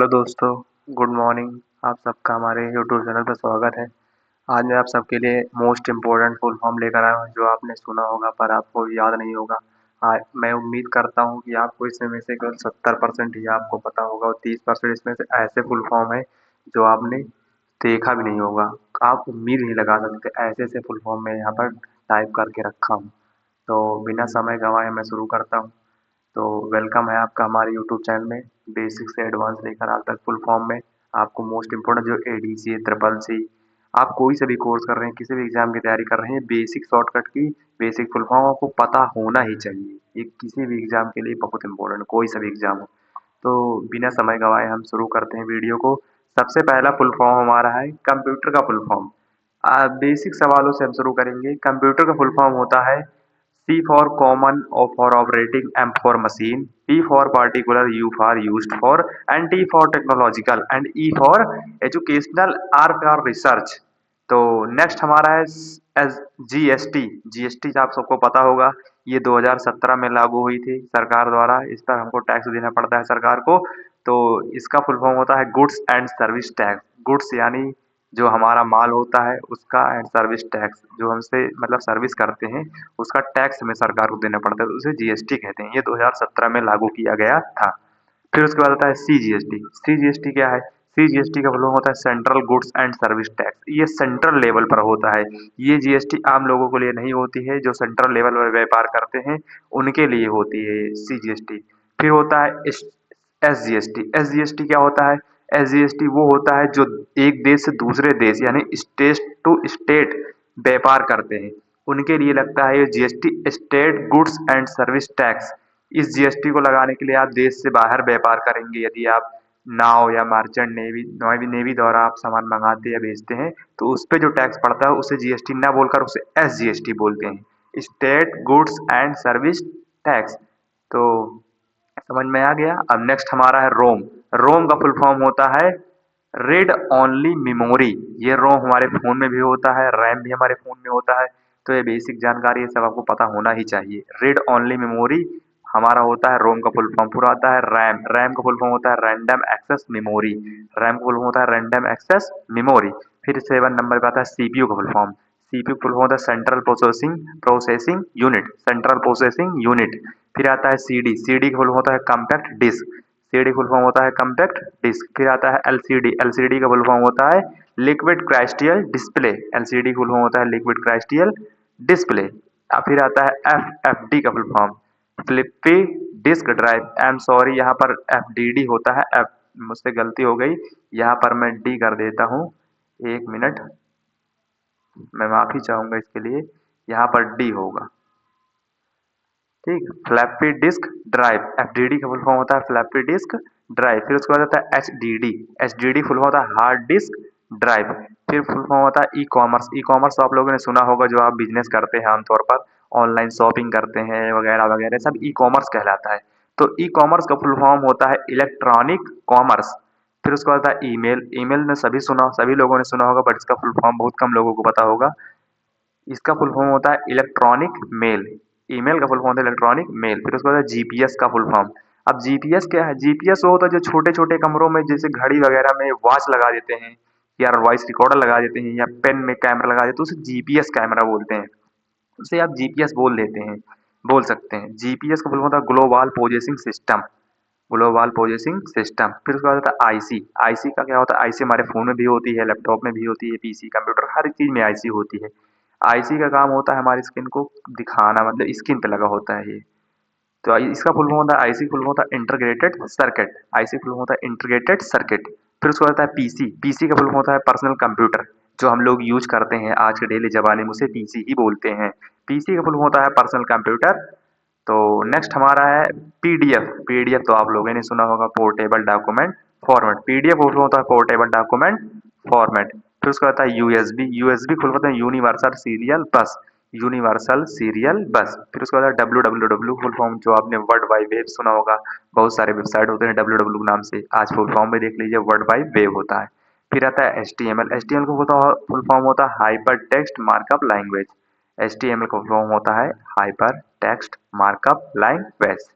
Hello दोस्तों, good morning. आप सबका हमारे यूट्यूब चैनल पर स्वागत है। आज मैं आप सबके लिए मोस्ट इम्पोर्टेंट फुल फॉर्म लेकर आया हूँ जो आपने सुना होगा पर आपको याद नहीं होगा। मैं उम्मीद करता हूँ कि आपको इसमें में से केवल 70% ही आपको पता होगा और 30% इसमें से ऐसे फुल फॉर्म है जो आपने देखा भी नहीं होगा। आप उम्मीद नहीं लगा सकते, ऐसे ऐसे फुल फॉर्म मैं यहाँ पर टाइप करके रखा हूँ। तो बिना समय गंवाए मैं शुरू करता हूँ। तो वेलकम है आपका हमारे यूट्यूब चैनल में। बेसिक से एडवांस लेकर आज तक फुल फॉर्म में आपको मोस्ट इम्पोर्टेंट जो एडीसी ट्रिपल सी, आप कोई सा भी कोर्स कर रहे हैं, किसी भी एग्जाम की तैयारी कर रहे हैं, बेसिक शॉर्टकट की बेसिक फुल फॉर्म आपको पता होना ही चाहिए। ये किसी भी एग्जाम के लिए बहुत इंपॉर्टेंट, कोई सा भी एग्जाम हो। तो बिना समय गंवाए हम शुरू करते हैं वीडियो को। सबसे पहला फुल फॉर्म हमारा है कंप्यूटर का फुल फॉर्म। बेसिक सवालों से हम शुरू करेंगे। कंप्यूटर का फुल फॉर्म होता है C for common or for operating, M for machine, P for particular, U for used for, and T for technological and E for educational or for research। तो next हमारा है S GST. GST आप सबको पता होगा, ये 2017 में लागू हुई थी सरकार द्वारा। इस पर हमको टैक्स देना पड़ता है सरकार को। तो इसका फुल फॉर्म होता है goods and service tax. Goods यानी जो हमारा माल होता है उसका, एंड सर्विस टैक्स जो हमसे मतलब सर्विस करते हैं उसका टैक्स हमें सरकार को देना पड़ता है, तो उसे जीएसटी कहते हैं। ये 2017 में लागू किया गया था। फिर उसके बाद आता है सीजीएसटी। सीजीएसटी क्या है? सीजीएसटी का मतलब होता है central goods and service tax. ये सेंट्रल लेवल पर होता है। ये जीएसटी आम लोगों के लिए नहीं होती है, जो सेंट्रल लेवल पर व्यापार करते हैं उनके लिए होती है सीजीएसटी। फिर होता है एसजीएसटी। एसजीएसटी क्या होता है? एसजीएसटी वो होता है जो एक देश से दूसरे देश यानी स्टेट टू स्टेट व्यापार करते हैं उनके लिए लगता है ये GST, state goods and service tax. इस जीएसटी को लगाने के लिए आप देश से बाहर व्यापार करेंगे, यदि आप नाव या मर्चेंट नेवी नेवी नेवी द्वारा आप सामान मंगाते या भेजते हैं तो उस पे जो टैक्स पड़ता है उसे जीएसटी ना बोलकर उसे एसजीएसटी बोलते हैं, state goods and service tax. तो समझ में आ गया। अब नेक्स्ट हमारा है रोम। रोम का फुल फॉर्म होता है रीड ओनली मेमोरी। ये रोम हमारे फोन में भी होता है, रैम भी हमारे फोन में होता है। तो ये बेसिक जानकारी ये सब आपको पता होना ही चाहिए। रीड ओनली मेमोरी हमारा होता है रोम का फुल फॉर्म। पूरा आता है रैम। रैम का फुल फॉर्म होता है रैंडम एक्सेस मेमोरी। रैम का फुल फॉर्म होता है रैंडम एक्सेस मेमोरी। फिर 7 नंबर पे आता है सीपीयू का full form. CPU full form होता है central processing processing unit, central processing unit. फिर आता है सीडी। सीडी का फुल फॉर्म होता है compact disc. CD full form होता है कम्पैक्ट डिस्क। फिर आता है एलसीडी। एलसीडी का फुल फॉर्म होता है liquid crystal display. LCD full form होता है लिक्विड क्राइस्टल डिस्प्ले। फिर आता है एफएफडी का full form Flippi disk drive. I am sorry, यहाँ पर एफडीडी होता है। एफ मुझसे गलती हो गई, यहाँ पर मैं डी कर देता हूँ। 1 मिनट, मैं माफी चाहूंगा इसके लिए। यहाँ पर डी होगा, ठीक। फ्लैपी डिस्क ड्राइव, एफडीडी का फुल फॉर्म होता है फ्लैपी डिस्क ड्राइव। फिर उसके बाद आता है एचडीडी। एचडीडी फुल फॉर्म होता है हार्ड डिस्क ड्राइव। फिर फुल फॉर्म होता है ई कॉमर्स। ई कॉमर्स तो आप लोगों ने सुना होगा, जो आप बिजनेस करते हैं आमतौर पर, ऑनलाइन शॉपिंग करते हैं वगैरह वगैरह, सब ई कॉमर्स कहलाता है। तो ई कॉमर्स का फुल फॉर्म होता है इलेक्ट्रॉनिक कॉमर्स। फिर उसके बाद आता है ईमेल। ईमेल ने सभी लोगों ने सुना होगा, बट इसका फुल फॉर्म बहुत कम लोगों को पता होगा। इसका फुल फॉर्म होता है इलेक्ट्रॉनिक मेल। ईमेल का फुल फॉर्म होता है इलेक्ट्रॉनिक मेल। फिर उसके बाद जीपीएस का फुल फॉर्म। अब जीपीएस क्या है? जीपीएस वो होता है जो छोटे छोटे कमरों में जैसे घड़ी वगैरह में वॉच लगा देते हैं, या वॉइस रिकॉर्डर लगा देते हैं, या पेन में कैमरा लगा देते हैं, तो उसे जीपीएस कैमरा बोलते हैं। उसे आप जीपीएस बोल देते हैं, बोल सकते हैं। जीपीएस का फुल फॉर्म होता है global positioning system. Global positioning system. फिर उसके बाद आता है आईसी। आईसी का क्या होता है? आईसी हमारे फोन में भी होती है, लैपटॉप में भी होती है, पीसी कंप्यूटर हर चीज में आईसी होती है। आईसी का काम होता है हमारी स्किन को दिखाना, मतलब स्किन पे लगा होता है ये। तो इसका फुल फॉर्म होता है आईसी, फुल फॉर्म होता है integrated circuit. IC full form होता है इंटीग्रेटेड सर्किट। फिर उसको आता है पीसी। पीसी का फुल फॉर्म होता है पर्सनल कंप्यूटर, जो हम लोग यूज करते हैं आज के डेली जमाने में, उसे पीसी ही बोलते हैं। पीसी का फुल फॉर्म होता है पर्सनल कंप्यूटर। तो नेक्स्ट हमारा है पीडीएफ। पीडीएफ तो आप लोगों ने सुना होगा, portable document format. PDF full form होता है पोर्टेबल डॉक्यूमेंट फॉर्मेट। फिर उसका आता है यूएसबी। यूएसबी फुल फॉर्म होता है यूनिवर्सल सीरियल बस। यूनिवर्सल सीरियल बस। फिर उसके बाद W W W full form, जो आपने वर्ल्ड वाइड वेब सुना होगा, बहुत सारे वेबसाइट होते हैं डब्ल्यू डब्ल्यू नाम से, आज फुल फॉर्म में देख लीजिए, वर्ल्ड वाइड वेब होता है। फिर आता है H T M L. H T M L को फुल फॉर्म होता है hyper text markup language. H T M L का फुल फॉर्म होता है हाइपर टेक्स्ट मार्कअप लैंग्वेज।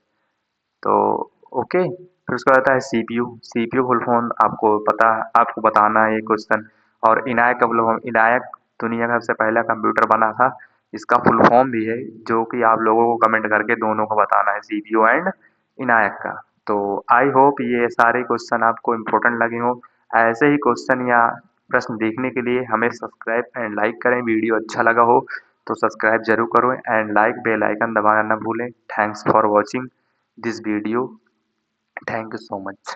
तो ओके, फिर उसके बाद आता है सीपीयू। सीपीयू फुल फॉर्म आपको बताना है ये क्वेश्चन। और इनायक का फुल फॉर्म, इनायक दुनिया का सबसे पहला कंप्यूटर बना था, इसका फुल फॉर्म भी है, जो कि आप लोगों को कमेंट करके दोनों को बताना है, सीपीयू एंड इनायक का। तो आई होप ये सारे क्वेश्चन आपको इम्पोर्टेंट लगे हों। ऐसे ही क्वेश्चन या प्रश्न देखने के लिए हमें सब्सक्राइब एंड लाइक करें। वीडियो अच्छा लगा हो तो सब्सक्राइब जरूर करो एंड लाइक बेल आइकन दबाना ना भूलें। Thanks for watching this video. Thank you so much.